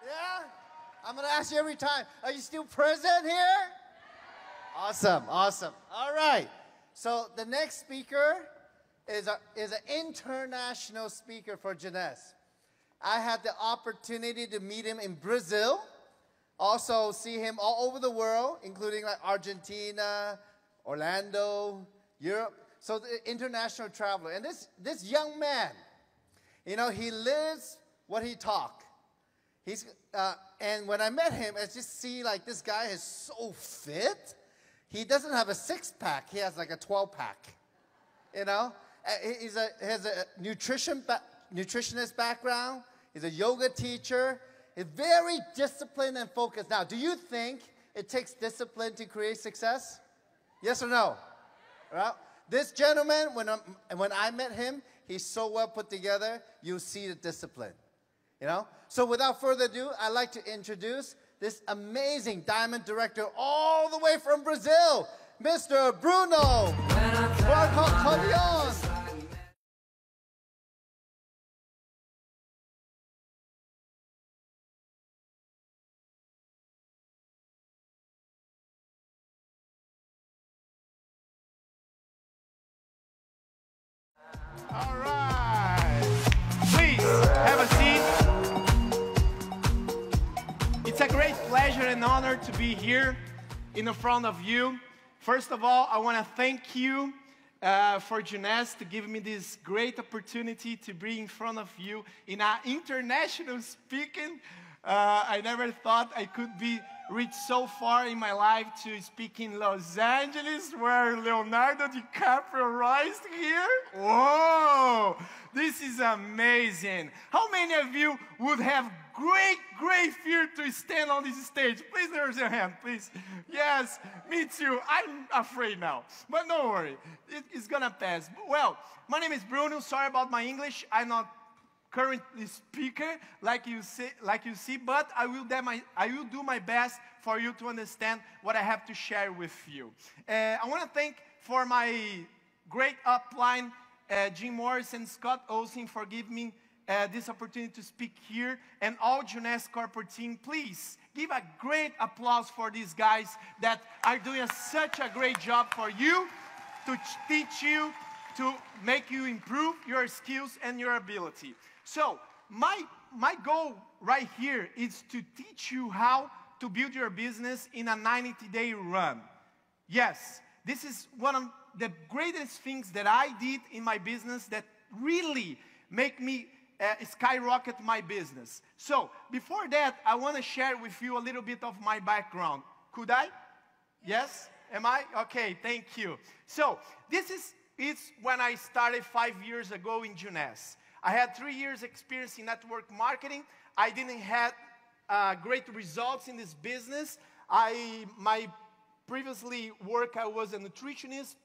Yeah? I'm going to ask you every time. Are you still present here? Awesome, awesome. All right. So the next speaker is an international speaker for Jeunesse. I had the opportunity to meet him in Brazil. Also see him all over the world, including like Argentina, Orlando, Europe. So the international traveler. And this young man, you know, he lives what he talks. And when I met him, I just see like this guy is so fit. He doesn't have a six-pack. He has like a 12-pack, you know. He has a nutritionist background. He's a yoga teacher. He's very disciplined and focused. Now, do you think it takes discipline to create success? Yes or no? Well, this gentleman, when I met him, he's so well put together, you'll see the discipline, you know? So without further ado, I'd like to introduce this amazing diamond director all the way from Brazil, Mr. Bruno Brancalion. All right. Please have a seat. It's a great pleasure and honor to be here in front of you. First of all, I want to thank you for Jeunesse to give me this great opportunity to be in front of you in an international speaking. I never thought I could reach so far in my life to speak in Los Angeles, where Leonardo DiCaprio rised here. Whoa, this is amazing. How many of you would have great fear to stand on this stage? Please raise your hand, please. Yes, me too. I'm afraid now, but don't worry, it's gonna pass. Well, my name is Bruno. Sorry about my English. I'm not currently speaker, like you see, but I will do my best for you to understand what I have to share with you. I want to thank for my great upline, Jim Morris and Scott Olsen, for giving me this opportunity to speak here, and all Jeunesse corporate team. Please give a great applause for these guys that are doing such a great job for you, to teach you, to make you improve your skills and your ability. So my goal right here is to teach you how to build your business in a 90-day run. Yes, this is one of the greatest things that I did in my business that really make me skyrocket my business. So before that, I want to share with you a little bit of my background. Could I? Yes? Am I? Okay, thank you. So this is when I started 5 years ago in Jeunesse. I had 3 years experience in network marketing. I didn't have great results in this business. My previously work, I was a nutritionist,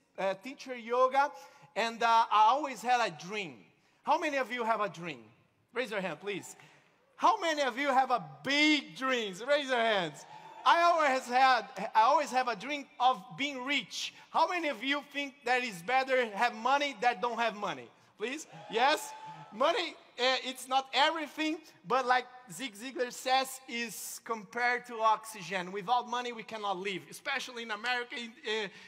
teacher yoga, and I always had a dream. How many of you have a dream? Raise your hand, please. How many of you have a big dreams? Raise your hands. I always have a dream of being rich. How many of you think that it's better have money than don't have money? Please? Yes? Money, it's not everything, but like Zig Ziglar says, is compared to oxygen. Without money, we cannot live, especially in America,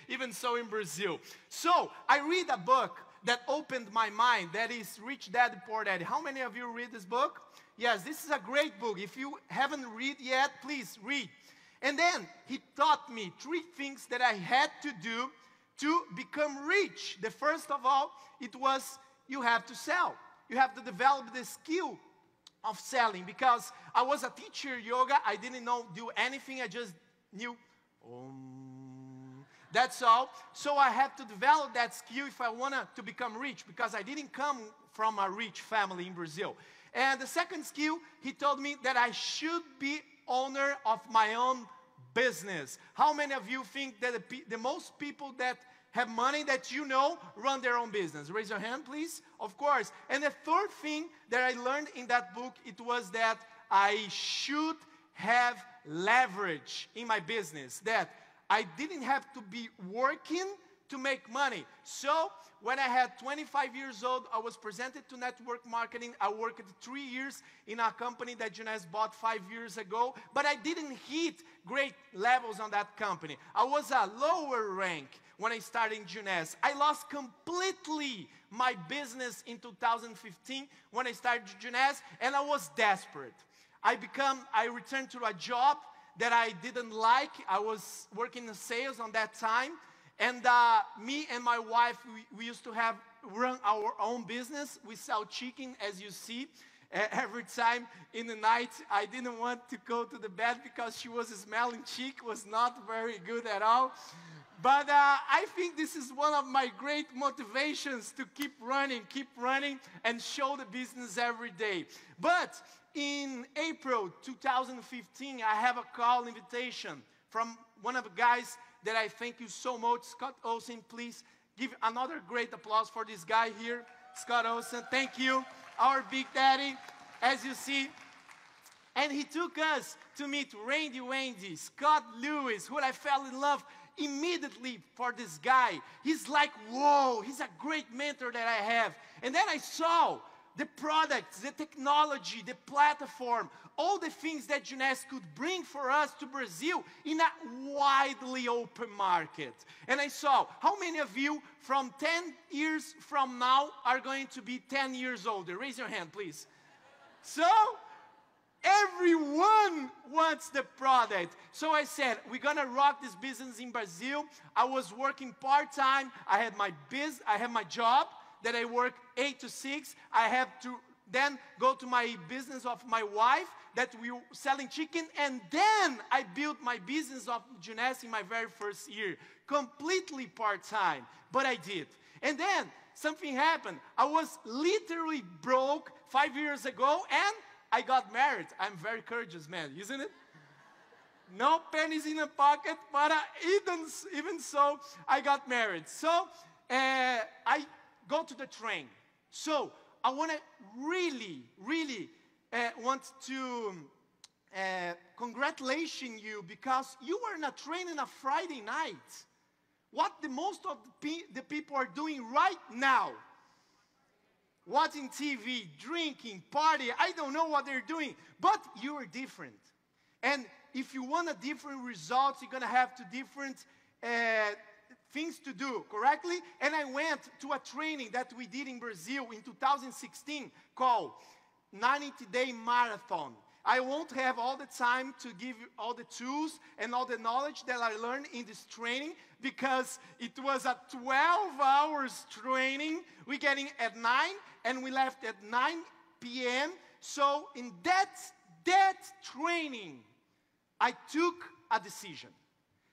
even so in Brazil. So I read a book that opened my mind, that is Rich Dad, Poor Dad. How many of you read this book? Yes, this is a great book. If you haven't read yet, please read. And then he taught me 3 things that I had to do to become rich. The first of all, it was you have to sell. You have to develop the skill of selling, because I was a teacher yoga. I didn't do anything. I just knew, that's all. So I had to develop that skill if I wanted to become rich, because I didn't come from a rich family in Brazil. And the second skill, he told me that I should be owner of my own business. How many of you think that the most people that have money that you know run their own business? Raise your hand, please. Of course. And the third thing that I learned in that book, it was that I should have leverage in my business, that I didn't have to be working to make money. So when I had 25 years old, I was presented to network marketing. I worked 3 years in a company that Jonas bought 5 years ago, but I didn't hit great levels on that company. I was a lower rank when I started in Jonas. I lost completely my business in 2015 when I started Jonas, and I was desperate. I returned to a job that I didn't like. I was working in sales on that time. And me and my wife, we used to run our own business. We sell chicken, as you see. Every time in the night, I didn't want to go to the bed because she was smelling chicken. Was not very good at all. But I think this is one of my great motivations to keep running, and show the business every day. But in April 2015, I have a call invitation from one of the guys that I thank you so much, Scott Olsen. Please give another great applause for this guy here, Scott Olsen. Thank you, our big daddy, as you see. And he took us to meet Randy Wendy, Scott Lewis, who I fell in love immediately for this guy. He's like, whoa, he's a great mentor that I have. And then I saw the products, the technology, the platform, all the things that Jonas could bring for us to Brazil in a widely open market. And I saw how many of you from 10 years from now are going to be 10 years older. Raise your hand, please. So, everyone wants the product. So I said, we're gonna rock this business in Brazil. I was working part-time. I had my job that I work 8 to 6. I have to then go to my business of my wife that we were selling chicken, and then I built my business of Jonas in my very first year, completely part-time, but I did. And then something happened. I was literally broke 5 years ago, and I got married. I'm very courageous man, isn't it? No pennies in the pocket, but even so, I got married. So I go to the train. So I want to really want to congratulate you, because you were in a train on a Friday night. What the most of the people are doing right now, watching TV, drinking, party, I don't know what they're doing, but you are different. And if you want a different result, you're going to have to different things to do, correctly? And I went to a training that we did in Brazil in 2016 called 90-Day Marathon. I won't have all the time to give you all the tools and all the knowledge that I learned in this training, because it was a 12 hours training. We getting at 9 and we left at 9 p.m. So in that training, I took a decision.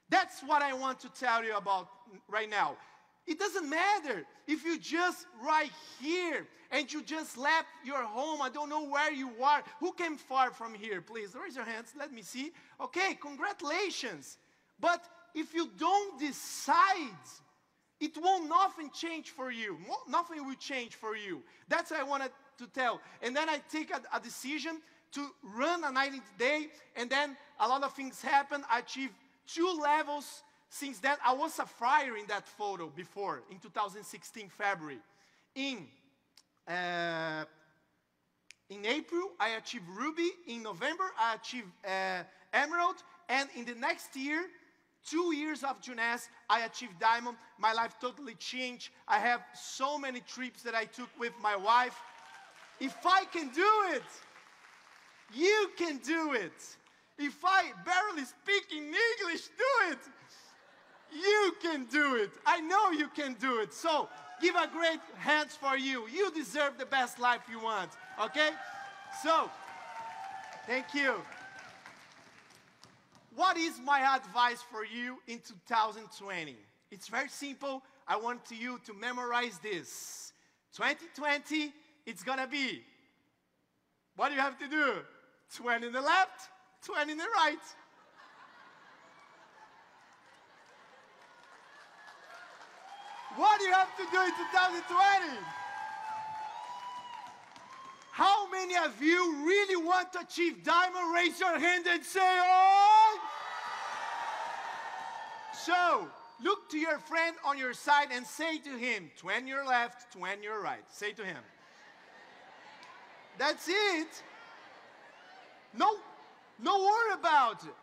That's what I want to tell you about right now. It doesn't matter if you just right here and you just left your home. I don't know where you are. Who came far from here? Please raise your hands. Let me see. Okay, congratulations. But if you don't decide, it won't nothing change for you. Nothing will change for you. That's what I wanted to tell. And then I take a decision to run a 90-day, and then a lot of things happen. I achieved 2 levels. Since then, I was a flyer in that photo before, in 2016, February. In April, I achieved Ruby. In November, I achieved Emerald. And in the next year, 2 years of Jonas, I achieved Diamond. My life totally changed. I have so many trips that I took with my wife. If I can do it, you can do it. If I barely speak in English, do it. You can do it. I know you can do it. So give a great hands for you. You deserve the best life you want. Okay? So, thank you. What is my advice for you in 2020? It's very simple. I want you to memorize this. 2020, it's gonna be, what do you have to do? 20 in the left, 20 in the right. What do you have to do in 2020? How many of you really want to achieve Diamond? Raise your hand and say, oh! So, look to your friend on your side and say to him, 20 your left, 20 your right. Say to him. That's it. No worry about it.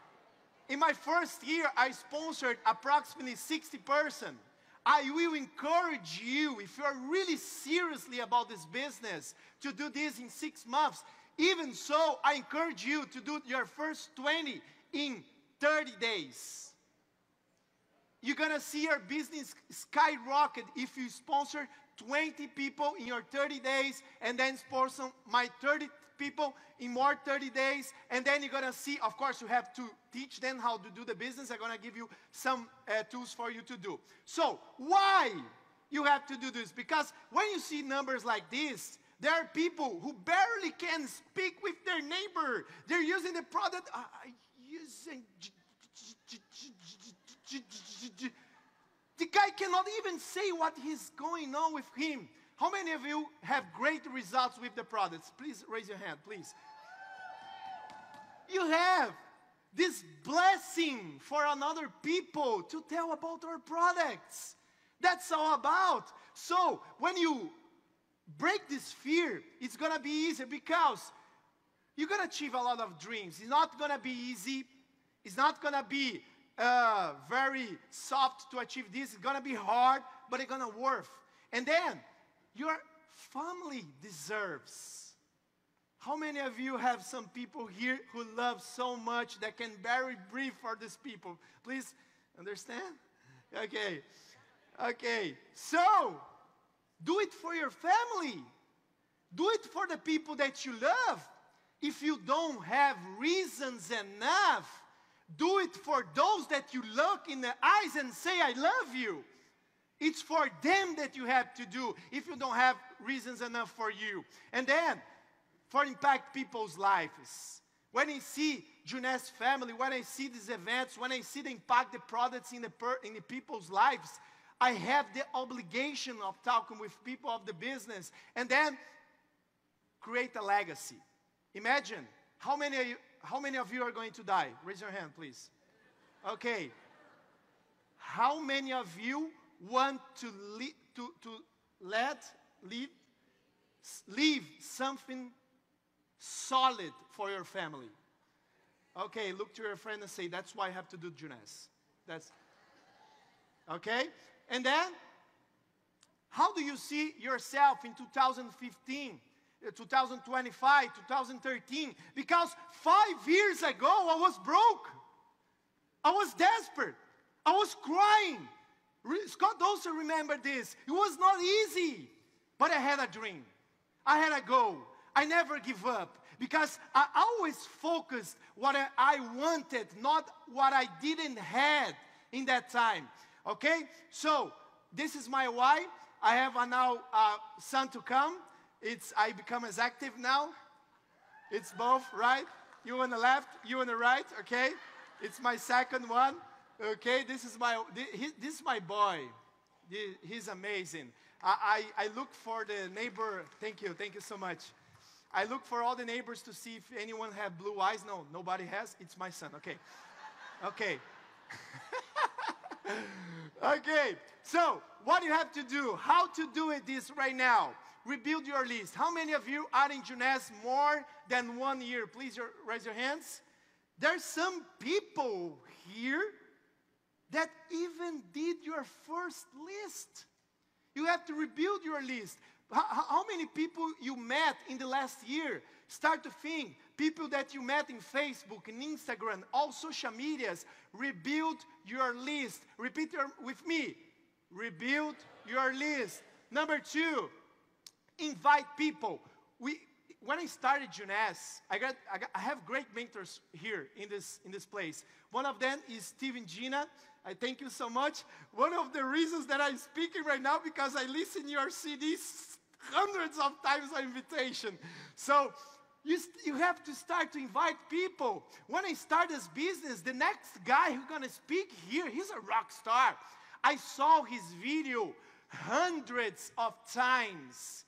In my first year, I sponsored approximately 60 persons. I will encourage you, if you are really seriously about this business, to do this in 6 months. Even so, I encourage you to do your first 20 in 30 days. You're going to see your business skyrocket if you sponsor 20 people in your 30 days and then sponsor my 30 people in more 30 days. And then you're going to see, of course, you have to teach them how to do the business. I'm going to give you some tools for you to do. So why you have to do this? Because when you see numbers like this, there are people who barely can speak with their neighbor. They're using the product. The guy cannot even say what is going on with him. How many of you have great results with the products? Please raise your hand, please. You have this blessing for another people to tell about our products. That's all about. So when you break this fear, it's going to be easier because you're going to achieve a lot of dreams. It's not going to be easy. It's not going to be very soft to achieve this. It's going to be hard, but it's going to work. And then your family deserves. How many of you have some people here who love so much that can barely breathe for these people? Please understand? Okay. Okay. So, do it for your family. Do it for the people that you love. If you don't have reasons enough, do it for those that you look in the eyes and say, I love you. It's for them that you have to do if you don't have reasons enough for you. And then, for impact people's lives. When I see Junet's family, when I see these events, when I see the impact the products in the people's lives, I have the obligation of talking with people of the business and then create a legacy. Imagine, how many of you are going to die? Raise your hand, please. Okay. How many of you want to leave something solid for your family? Okay, look to your friend and say, that's why I have to do Junet's. That's, okay? And then, how do you see yourself in 2015, 2025, 2013? Because 5 years ago, I was broke. I was desperate. I was crying. Scott also remembered this. It was not easy, but I had a dream. I had a goal. I never give up because I always focused what I wanted, not what I didn't have in that time. Okay? So, this is my why. I have now a son to come. I become as active now. It's both, right? You on the left, you on the right, okay? It's my second one. Okay, this is my boy. He's amazing. I look for the neighbor. Thank you so much. I look for all the neighbors to see if anyone have blue eyes. No, nobody has. It's my son. Okay. Okay. Okay. So, what you have to do? How to do this right now? Rebuild your list. How many of you are in Junet's more than 1 year? Please raise your hands. There's some people here that even did your first list. You have to rebuild your list. How many people you met in the last year? Start to think. People that you met in Facebook, in Instagram, all social medias. Rebuild your list. Repeat with me. Rebuild your list. Number 2, invite people. When I started Junet's, I have great mentors here in this place. One of them is Steve and Gina. I thank you so much. One of the reasons that I'm speaking right now because I listen to your CDs hundreds of times on invitation. So you have to start to invite people. When I start this business, the next guy who's going to speak here, he's a rock star. I saw his video hundreds of times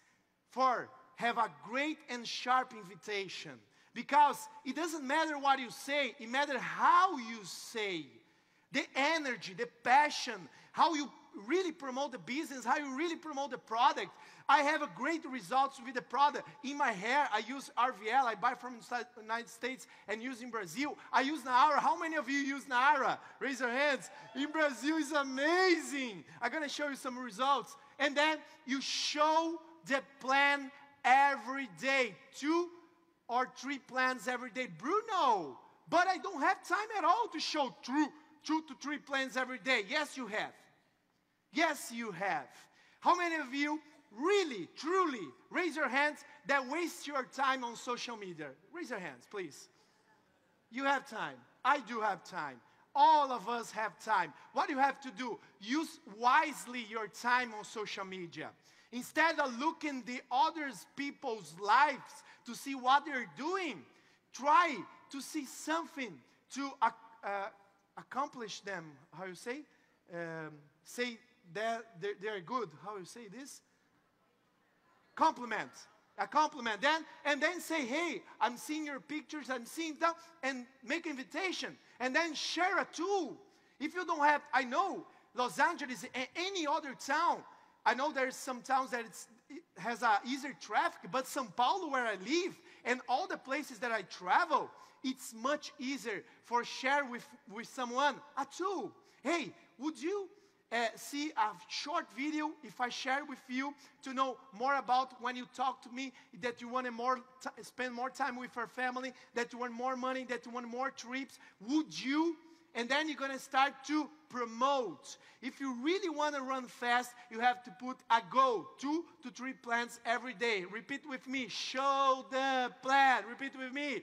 have a great and sharp invitation. Because it doesn't matter what you say, it matters how you say. the energy, the passion, how you really promote the business, how you really promote the product. I have a great results with the product. In my hair, I use RVL. I buy from the United States and use in Brazil. I use Naara. How many of you use Naara? Raise your hands. In Brazil, it's amazing. I'm going to show you some results. And then you show the plan every day. 2 or 3 plans every day. Bruno, but I don't have time at all to show 2 to 3 plans every day. Yes, you have. Yes, you have. How many of you really, truly, raise your hands, that waste your time on social media? Raise your hands, please. You have time. I do have time. All of us have time. What you have to do, use wisely your time on social media. Instead of looking the other people's lives to see what they're doing, try to see something to accomplish them. How you say? Say that they're good. How you say this? Compliment. A compliment. And then say, hey, I'm seeing your pictures, I'm seeing that, and make invitation. And then share a tool. If you don't have, I know, Los Angeles and any other town, I know there's some towns that it has a easier traffic, but São Paulo, where I live, and all the places that I travel, it's much easier for share with someone a tool. Hey, would you see a short video if I share with you to know more about when you talk to me, that you want to spend more time with your family, that you want more money, that you want more trips? Would you? And then you're going to start to promote. If you really want to run fast, you have to put a goal, 2 to 3 plans every day. Repeat with me. Show the plan. Repeat with me.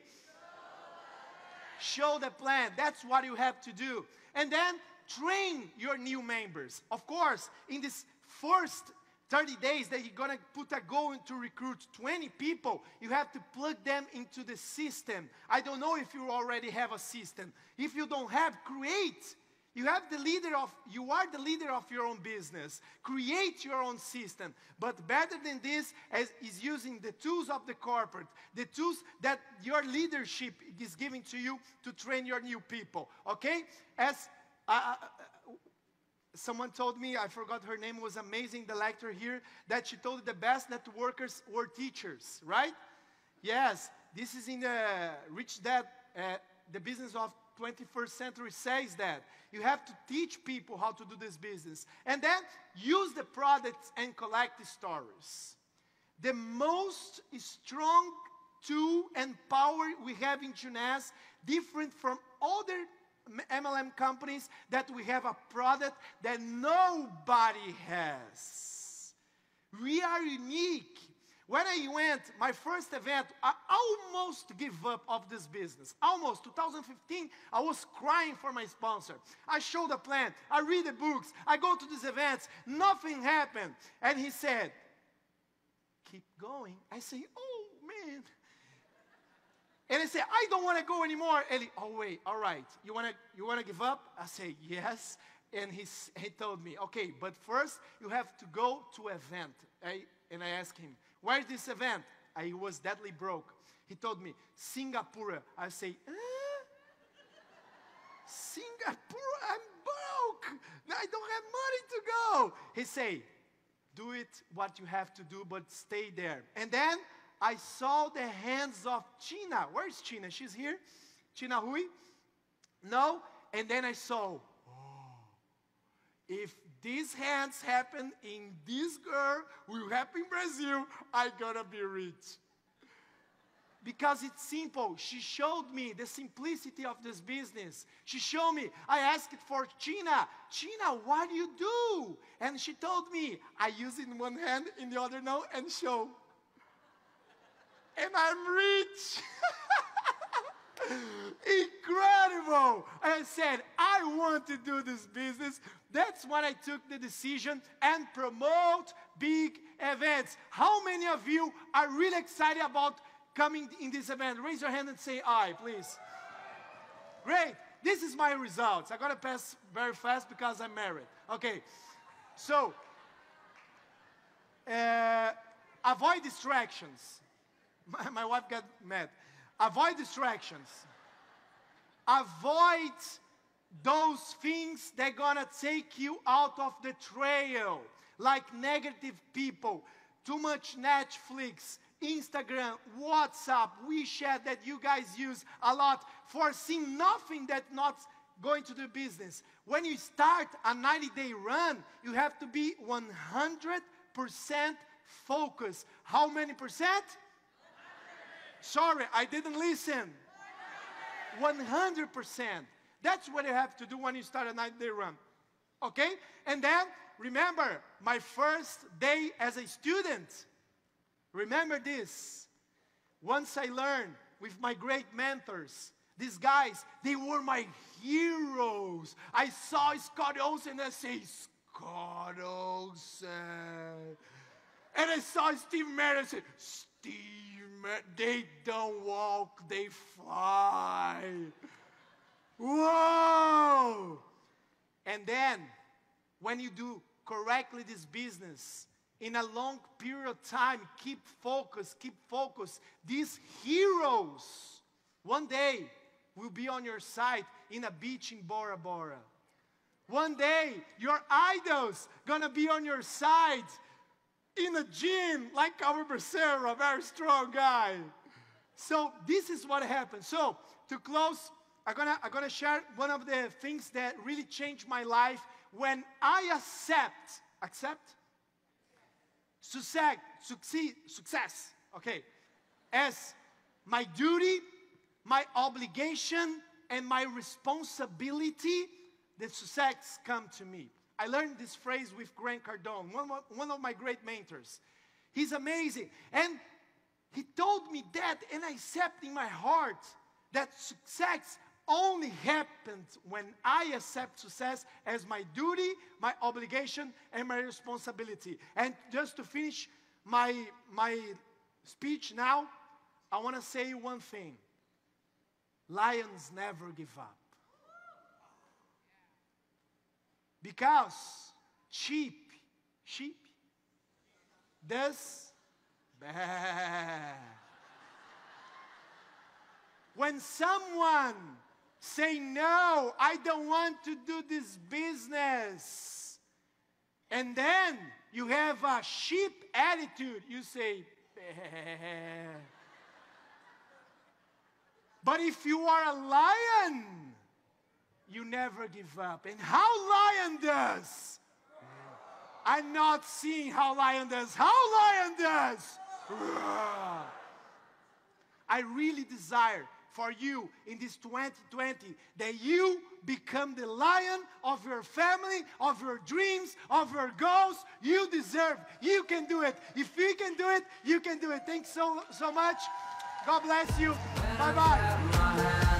Show the plan. That's what you have to do. And then train your new members. Of course, in this first 30 days that you're going to put a goal to recruit 20 people, you have to plug them into the system. I don't know if you already have a system. If you don't have, create. You are the leader of your own business. Create your own system. But better than this is using the tools of the corporate, the tools that your leadership is giving to you to train your new people. Okay? As someone told me, I forgot her name, was amazing, the lecturer here, that she told the best networkers were teachers, right? Yes, this is in the Rich Dad, the business of 21st century says that. You have to teach people how to do this business. And then use the products and collect the stories. The most strong tool and power we have in Juness, different from other MLM companies, that we have a product that nobody has. We are unique. When I went, my first event, I almost gave up of this business. Almost. 2015, I was crying for my sponsor. I showed a plan. I read the books. I go to these events. Nothing happened. And he said, keep going. I say, oh, man. And I say, I don't want to go anymore. And he, oh, wait, all right. You want to give up? I say, yes. And he told me, okay, but first you have to go to an event. And I asked him, where's this event? I was deadly broke. He told me, Singapore. I say, Singapore, I'm broke. I don't have money to go. He say, do it what you have to do, but stay there. And then I saw the hands of China. Where's China? She's here? China Hui? No? And then I saw, if these hands happen in this girl, will happen in Brazil, I'm gonna be rich. Because it's simple. She showed me the simplicity of this business. She showed me. I asked for China. China, what do you do? And she told me, I use it in one hand, in the other no, and show. And I'm rich. Incredible. I said, I want to do this business. That's when I took the decision and promote big events. How many of you are really excited about coming in this event? Raise your hand and say aye, please. Great. This is my results. I got to pass very fast because I'm married. Okay. So, avoid distractions. My wife got mad. Avoid distractions. Avoid those things that gonna take you out of the trail, like negative people, too much Netflix, Instagram, WhatsApp, WeChat that you guys use a lot, foreseeing nothing that's not going to do business. When you start a 90-day run, you have to be 100% focused. How many percent? 100. Sorry, I didn't listen. 100%. That's what you have to do when you start a 90-day run. Okay? And then, remember, my first day as a student. Remember this. Once I learned with my great mentors, these guys, they were my heroes. I saw Scott Olsen and I say, Scott Olsen. And I saw Steve Merritt and I said, Steve Merritt, they don't walk, they fly. Whoa! And then, when you do correctly this business, in a long period of time, keep focused. These heroes, one day, will be on your side in a beach in Bora Bora. One day, your idols gonna be on your side in a gym like our Becerra, a very strong guy. So this is what happened. So to close, I'm gonna share one of the things that really changed my life when I accept success, okay, as my duty, my obligation, and my responsibility. The success come to me. I learned this phrase with Grant Cardone, one of my great mentors. He's amazing. And he told me that, and I accept in my heart that success only happens when I accept success as my duty, my obligation, and my responsibility. And just to finish my speech now, I want to say one thing. Lions never give up. Because sheep does bad. When someone say, no, I don't want to do this business, and then you have a sheep attitude, you say, bah. But if you are a lion, you never give up. And how lion does? I'm not seeing how lion does. How lion does? I really desire for you in this 2020 that you become the lion of your family, of your dreams, of your goals. You deserve. You can do it. If we can do it, you can do it. Thanks so much. God bless you. Bye-bye.